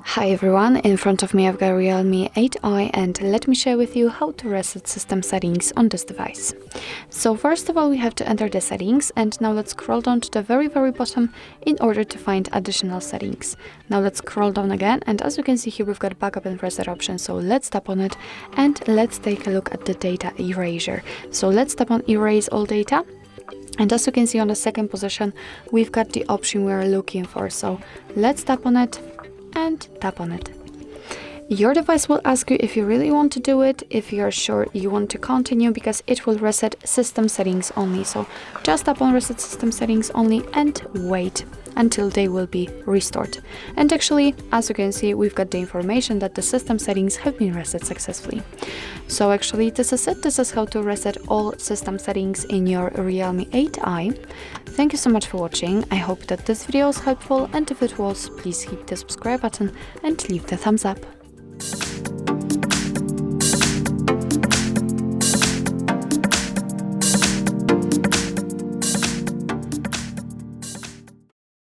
Hi everyone, in front of me I've got Realme 8i and let me share with you how to reset system settings on this device. So first of all we have to enter the settings, and now let's scroll down to the very bottom in order to find additional settings. Now let's scroll down again, and as you can see here we've got backup and reset option, so let's tap on it and let's take a look at the data erasure. So let's tap on erase all data. And as you can see on the second position, we've got the option we're looking for. So let's tap on it and tap on it. Your device will ask you if you really want to do it, if you're sure you want to continue, because it will reset system settings only. So just tap on reset system settings only and wait until they will be restored. And actually, as you can see, we've got the information that the system settings have been reset successfully. So actually, this is it. This is how to reset all system settings in your Realme 8i. Thank you so much for watching. I hope that this video was helpful, and if it was, please hit the subscribe button and leave the thumbs up.